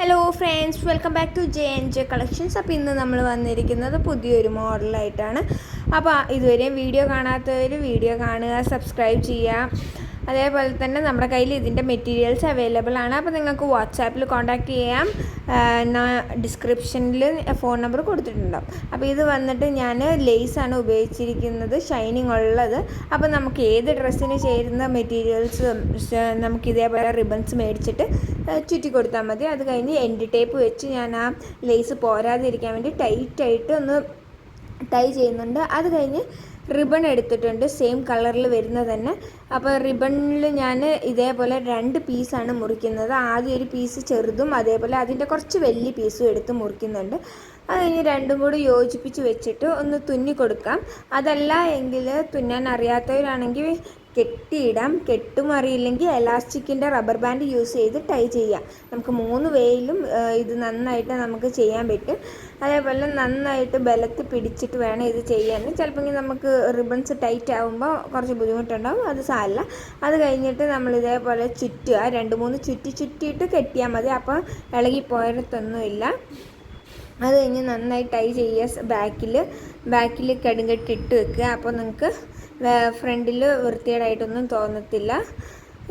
Hello friends, welcome back to J collections. അപ്പോൾ ഇന്ന് നമ്മൾ വന്നിരിക്കുന്നത് പുതിയൊരു മോഡലായിട്ടാണ്. അപ്പോൾ ഇതുവരെയും വീഡിയോ കാണാത്തവർ വീഡിയോ കാണുക, സബ്സ്ക്രൈബ് ചെയ്യുക. അതേപോലെ തന്നെ നമ്മുടെ കയ്യിൽ ഇതിൻ്റെ മെറ്റീരിയൽസ് അവൈലബിൾ ആണ്. അപ്പോൾ നിങ്ങൾക്ക് വാട്സാപ്പിൽ കോൺടാക്റ്റ് ചെയ്യാം. ഡിസ്ക്രിപ്ഷനിൽ ഫോൺ നമ്പർ കൊടുത്തിട്ടുണ്ടാവും. അപ്പോൾ ഇത് വന്നിട്ട് ഞാൻ ലേസാണ് ഉപയോഗിച്ചിരിക്കുന്നത്, ഷൈനിങ് ഉള്ളത്. അപ്പോൾ നമുക്ക് ഏത് ഡ്രസ്സിന് ചേരുന്ന മെറ്റീരിയൽസ് നമുക്ക് ഇതേപോലെ റിബൺസ് മേടിച്ചിട്ട് ചുറ്റി കൊടുത്താൽ മതി. അത് കഴിഞ്ഞ് എൻഡ് ടേപ്പ് വെച്ച് ഞാൻ ആ ലേസ് പോരാതിരിക്കാൻ വേണ്ടി ടൈറ്റായിട്ട് ഒന്ന് ടൈ ചെയ്യുന്നുണ്ട്. അത് കഴിഞ്ഞ് റിബൺ എടുത്തിട്ടുണ്ട്, സെയിം കളറിൽ വരുന്നത് തന്നെ. അപ്പോൾ റിബണിൽ ഞാൻ ഇതേപോലെ 2 പീസാണ് മുറിക്കുന്നത്. ആദ്യം ഒരു പീസ് ചെറുതും അതേപോലെ അതിൻ്റെ കുറച്ച് വലിയ പീസും എടുത്ത് മുറിക്കുന്നുണ്ട്. അത് കഴിഞ്ഞ് രണ്ടും കൂടി യോജിപ്പിച്ച് വെച്ചിട്ട് ഒന്ന് തുന്നി കൊടുക്കാം. അതല്ല എങ്കിൽ തുന്നാൻ അറിയാത്തവരാണെങ്കിൽ കെട്ടിയിടാം. കെട്ടും അറിയില്ലെങ്കിൽ എലാസ്റ്റിക്കിൻ്റെ റബ്ബർ ബാൻഡ് യൂസ് ചെയ്ത് ടൈ ചെയ്യാം. നമുക്ക് 3 വേയിലും ഇത് നന്നായിട്ട് നമുക്ക് ചെയ്യാൻ പറ്റും. അതേപോലെ നന്നായിട്ട് ബലത്തിൽ പിടിച്ചിട്ട് വേണം ഇത് ചെയ്യാൻ. ചിലപ്പോൾ നമുക്ക് റിബൺസ് ടൈറ്റ് ആകുമ്പോൾ കുറച്ച് ബുദ്ധിമുട്ടുണ്ടാകും, അത് സാരമില്ല. അത് കഴിഞ്ഞിട്ട് നമ്മൾ ഇതേപോലെ ചുറ്റുക, 2-3 ചുറ്റിയിട്ട് കെട്ടിയാൽ മതി. അപ്പോൾ ഇളകിപ്പോയത്തൊന്നുമില്ല. അത് കഴിഞ്ഞ് നന്നായി ടൈ ചെയ്യുക. ബാക്കിൽ കടുങ്കെട്ടിട്ട് വെക്കുക. അപ്പോൾ നിങ്ങൾക്ക് ഫ്രണ്ടിൽ വൃത്തികേടായിട്ടൊന്നും തോന്നത്തില്ല.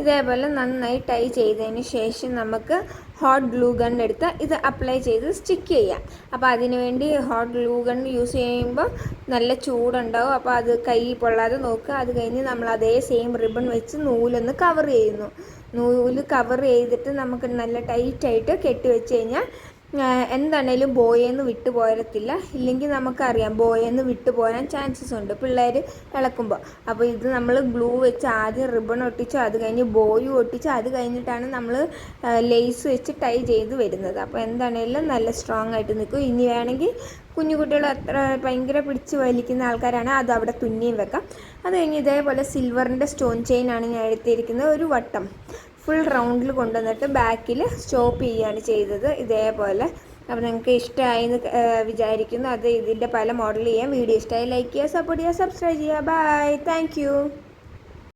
ഇതേപോലെ നന്നായി ടൈ ചെയ്തതിന് ശേഷം നമുക്ക് ഹോട്ട് ഗ്ലൂ ഗൺ എടുത്ത് ഇത് അപ്ലൈ ചെയ്ത് സ്റ്റിക്ക് ചെയ്യാം. അപ്പോൾ അതിനുവേണ്ടി ഹോട്ട് ഗ്ലൂ ഗൺ യൂസ് ചെയ്യുമ്പോൾ നല്ല ചൂടുണ്ടാവും. അപ്പോൾ അത് കൈ പൊള്ളാതെ നോക്കുക. അത് കഴിഞ്ഞ് നമ്മൾ അതേ സെയിം റിബൺ വെച്ച് നൂലൊന്ന് കവർ ചെയ്യുന്നു. നൂല് കവർ ചെയ്തിട്ട് നമുക്ക് നല്ല ടൈറ്റായിട്ട് കെട്ടി വെച്ച് കഴിഞ്ഞാൽ എന്താണേലും ബോയെന്ന് വിട്ടു പോരത്തില്ല. ഇല്ലെങ്കിൽ നമുക്കറിയാം ബോയെന്ന് വിട്ടു പോരാൻ ചാൻസസ് ഉണ്ട് പിള്ളേർ ഇളക്കുമ്പോൾ. അപ്പോൾ ഇത് നമ്മൾ ഗ്ലൂ വെച്ച് ആദ്യം റിബൺ ഒട്ടിച്ച് അത് കഴിഞ്ഞ് ബോയും ഒട്ടിച്ച് അത് കഴിഞ്ഞിട്ടാണ് നമ്മൾ ലേസ് വെച്ച് ടൈ ചെയ്ത് വരുന്നത്. അപ്പോൾ എന്താണേലും നല്ല സ്ട്രോങ് ആയിട്ട് നിൽക്കും. ഇനി വേണമെങ്കിൽ കുഞ്ഞുകുട്ടികൾ അത്ര ഭയങ്കര പിടിച്ച് വലിക്കുന്ന ആൾക്കാരാണ്, അത് അവിടെ തുന്നിയും വെക്കാം. അത് കഴിഞ്ഞ് ഇതേപോലെ സിൽവറിൻ്റെ സ്റ്റോൺ ചെയിനാണ് ഞാൻ എടുത്തിരിക്കുന്നത്. ഒരു വട്ടം ഫുൾ റൗണ്ടിൽ കൊണ്ടുവന്നിട്ട് ബാക്കിൽ സ്റ്റോപ്പ് ചെയ്യുകയാണ് ചെയ്തത് ഇതേപോലെ. അപ്പോൾ നിങ്ങൾക്ക് ഇഷ്ടമായി എന്ന് വിചാരിക്കുന്നു. അത് ഇതിൻ്റെ പല മോഡൽ ചെയ്യാം. വീഡിയോ ഇഷ്ടമായി ലൈക്ക് ചെയ്യുക, സപ്പോർട്ട് ചെയ്യുക, സബ്സ്ക്രൈബ് ചെയ്യുക. By, thank